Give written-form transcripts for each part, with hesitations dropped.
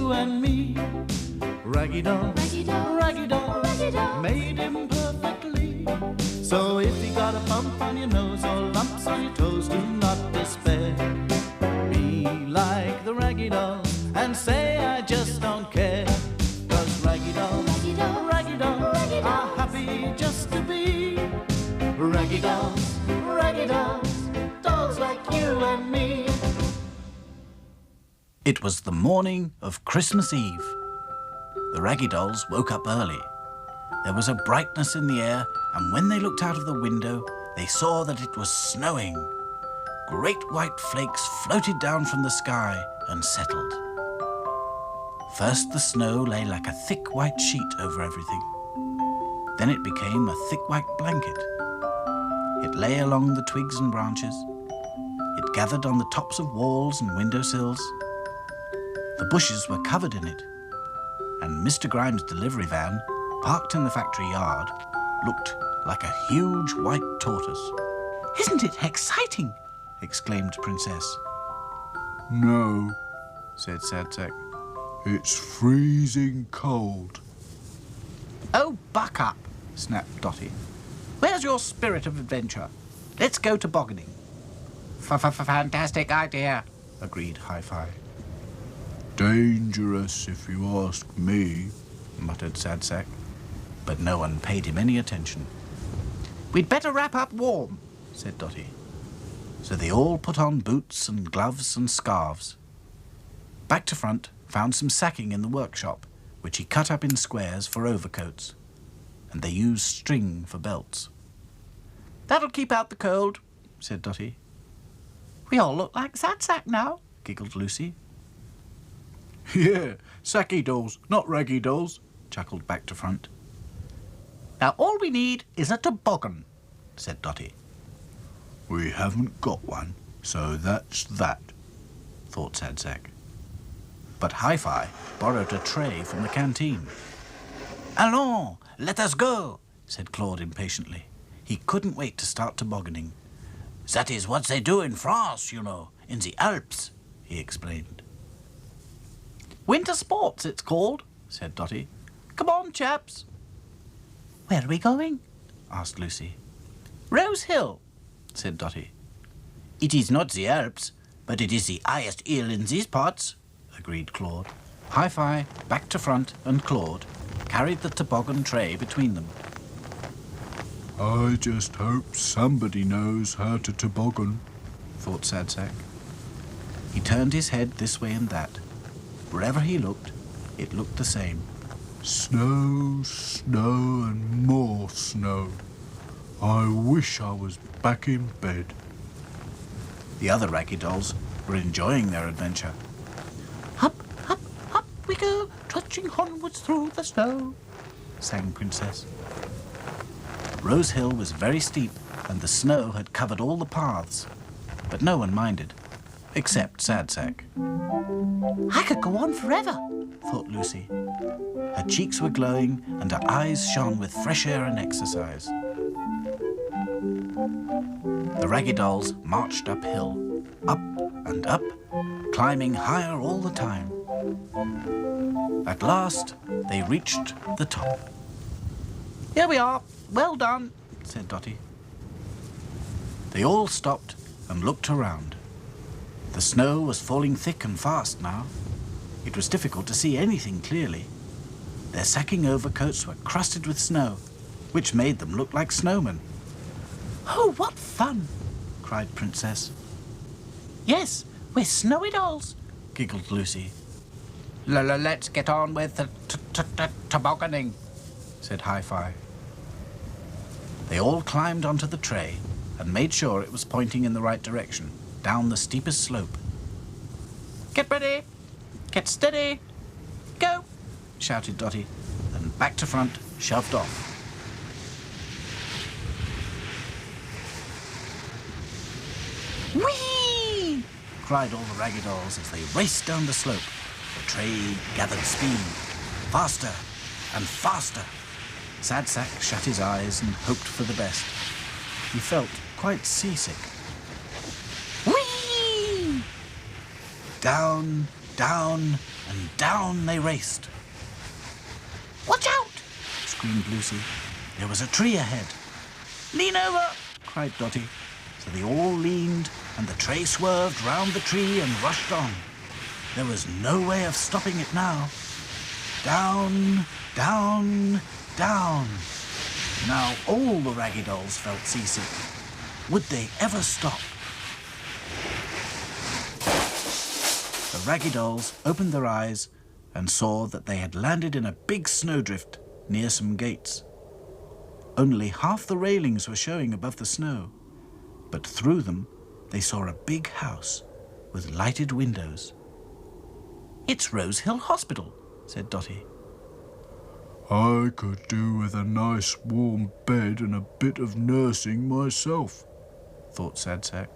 you and me. Raggy dolls, Raggy dolls, raggy dolls, raggy dolls. made him perfectly. So if you got a bump on your nose or lumps on your toes, do not despair. Be like the raggy dolls and say I just don't care. 'Cause raggy dolls, Raggy dolls, raggy dolls raggy dolls. are happy just to be raggy dolls, dolls like you and me. It was the morning of Christmas Eve. The Raggy Dolls woke up early. There was a brightness in the air, and when they looked out of the window, they saw that it was snowing. Great white flakes floated down from the sky and settled. First, the snow lay like a thick white sheet over everything. Then it became a thick white blanket. It lay along the twigs and branches. It gathered on the tops of walls and windowsills. The bushes were covered in it, and Mr. Grimes' delivery van, parked in the factory yard, looked like a huge white tortoise. "Isn't it exciting?" exclaimed Princess. "No," said Sadsack. "It's freezing cold." "Oh, buck up," snapped Dotty. "Where's your spirit of adventure? Let's go tobogganing." Fantastic idea, agreed Hi-Fi. "Dangerous, if you ask me," muttered Sadsack, but no one paid him any attention. "We'd better wrap up warm," said Dotty. So they all put on boots and gloves and scarves. Back to Front found some sacking in the workshop, which he cut up in squares for overcoats, and they used string for belts. "That'll keep out the cold," said Dotty. "We all look like Sadsack now," giggled Lucy. "Yeah, Sacky dolls, not Raggy dolls," chuckled Back to Front. "Now all we need is a toboggan," said Dotty. "We haven't got one, so that's that," thought Sadsack. But Hi-Fi borrowed a tray from the canteen. "Allons, let us go," said Claude impatiently. He couldn't wait to start tobogganing. "That is what they do in France, you know, in the Alps," he explained. "Winter sports, it's called," said Dotty. "Come on, chaps." "Where are we going?" asked Lucy. "Rose Hill," said Dotty. "It is not the Alps, but it is the highest hill in these parts," agreed Claude. Hi-Fi, Back to Front, and Claude carried the toboggan tray between them. "I just hope somebody knows how to toboggan," thought Sadsack. He turned his head this way and that. Wherever he looked, it looked the same. "Snow, snow, and more snow. I wish I was back in bed." The other Raggy Dolls were enjoying their adventure. "Up, up, up we go, trudging onwards through the snow," sang Princess. Rose Hill was very steep, and the snow had covered all the paths, but no one minded, except Sadsack. "I could go on forever," thought Lucy. Her cheeks were glowing, and her eyes shone with fresh air and exercise. The Raggy Dolls marched uphill, up and up, climbing higher all the time. At last, they reached the top. "Here we are. Well done," said Dotty. They all stopped and looked around. The snow was falling thick and fast now. It was difficult to see anything clearly. Their sacking overcoats were crusted with snow, which made them look like snowmen. "Oh, what fun!" cried Princess. "Yes, we're snowy dolls," giggled Lucy. Let's get on with the tobogganing, said Hi-Fi. They all climbed onto the tray and made sure it was pointing in the right direction, down the steepest slope. "Get ready! Get steady! Go!" shouted Dotty, and Back to Front shoved off. "Whee!" cried all the Raggy Dolls as they raced down the slope. The tray gathered speed, faster and faster. Sadsack shut his eyes and hoped for the best. He felt quite seasick. Whee! Down, Down and down they raced. Watch out! Screamed Lucy. There was a tree ahead. Lean over! Cried Dotty. So they all leaned, and the tray swerved round the tree and rushed on. There was no way of stopping it now. Down, down, down. Now all the Raggy Dolls felt seasick. Would they ever stop? The Raggy Dolls opened their eyes and saw that they had landed in a big snowdrift near some gates. Only half the railings were showing above the snow, but through them they saw a big house with lighted windows. "It's Rose Hill Hospital," said Dotty. I could do with a nice warm bed and a bit of nursing myself, thought Sad Sack.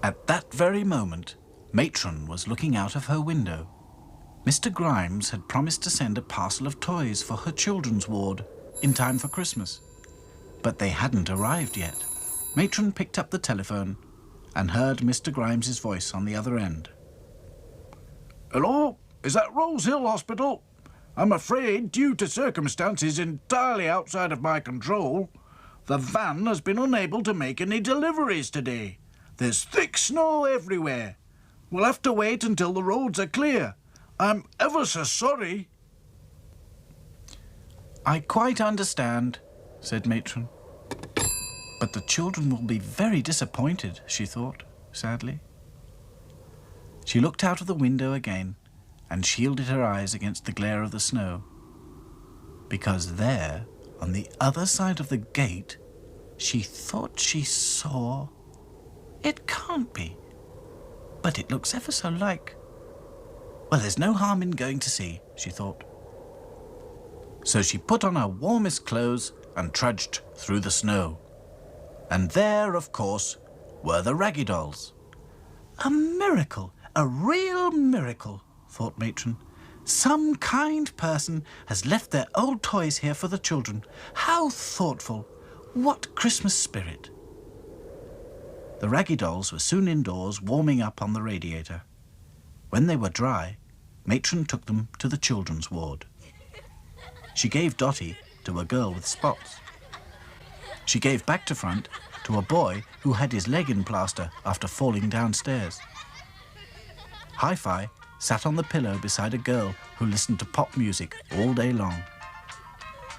At that very moment, Matron was looking out of her window. Mr. Grimes had promised to send a parcel of toys for her children's ward in time for Christmas, but they hadn't arrived yet. Matron picked up the telephone and heard Mr. Grimes's voice on the other end. Hello? Is that Rose Hill Hospital? I'm afraid, due to circumstances entirely outside of my control, the van has been unable to make any deliveries today. There's thick snow everywhere. We'll have to wait until the roads are clear. I'm ever so sorry. "I quite understand," said Matron. "But the children will be very disappointed," she thought, sadly. She looked out of the window again and shielded her eyes against the glare of the snow, because there, on the other side of the gate, she thought she saw... It can't be, but it looks ever so like... Well, there's no harm in going to see, she thought. So she put on her warmest clothes and trudged through the snow. And there, of course, were the Raggy Dolls. A miracle, a real miracle, thought Matron. Some kind person has left their old toys here for the children. How thoughtful! What Christmas spirit! The Raggy Dolls were soon indoors warming up on the radiator. When they were dry, Matron took them to the children's ward. She gave Dotty to a girl with spots. She gave back to front to a boy who had his leg in plaster after falling downstairs. Hi-Fi sat on the pillow beside a girl who listened to pop music all day long.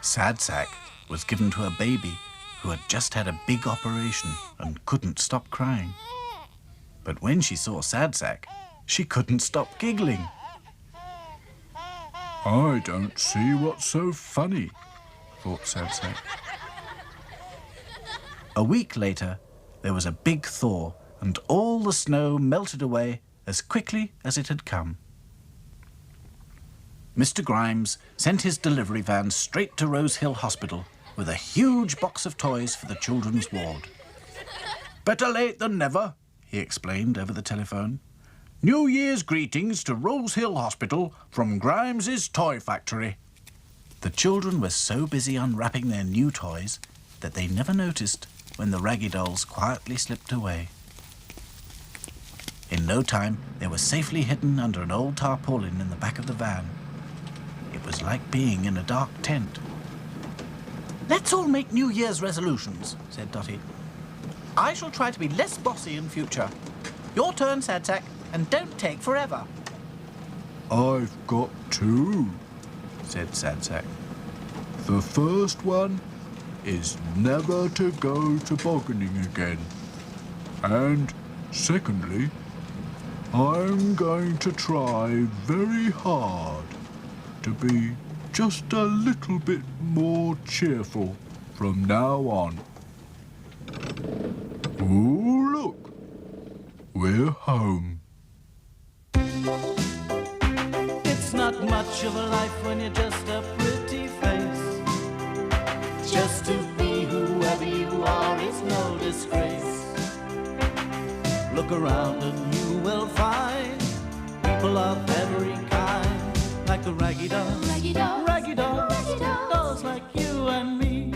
Sad Sack was given to a baby who had just had a big operation and couldn't stop crying. But when she saw Sad Sack, she couldn't stop giggling. I don't see what's so funny, thought Sad Sack. A week later, there was a big thaw, and all the snow melted away as quickly as it had come. Mr. Grimes sent his delivery van straight to Rose Hill Hospital with a huge box of toys for the children's ward. Better late than never, he explained over the telephone. New Year's greetings to Rose Hill Hospital from Grimes's Toy Factory. The children were so busy unwrapping their new toys that they never noticed when the Raggy Dolls quietly slipped away. In no time, they were safely hidden under an old tarpaulin in the back of the van. It was like being in a dark tent. "Let's all make New Year's resolutions," said Dotty. "I shall try to be less bossy in future. Your turn, Sad Sack, and don't take forever." I've got two, said Sad Sack. The first one is never to go tobogganing again. And secondly, I'm going to try very hard to be just a little bit more cheerful from now on. Oh, look, we're home. It's not much of a life when you're just a pretty face. Just to be whoever you are is no disgrace. Look around and you will find people of every kind, like the Raggy Dolls, Raggy Dolls, Raggy Dolls, Raggy Dolls, dolls like you and me.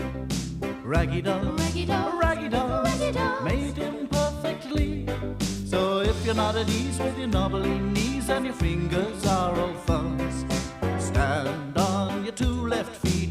Raggy Dolls, Raggy Dolls, Raggy Dolls, Raggy Dolls, made him perfectly. So if you're not at ease with your knobbly knees and your fingers are all fuzz. Stand on your two left feet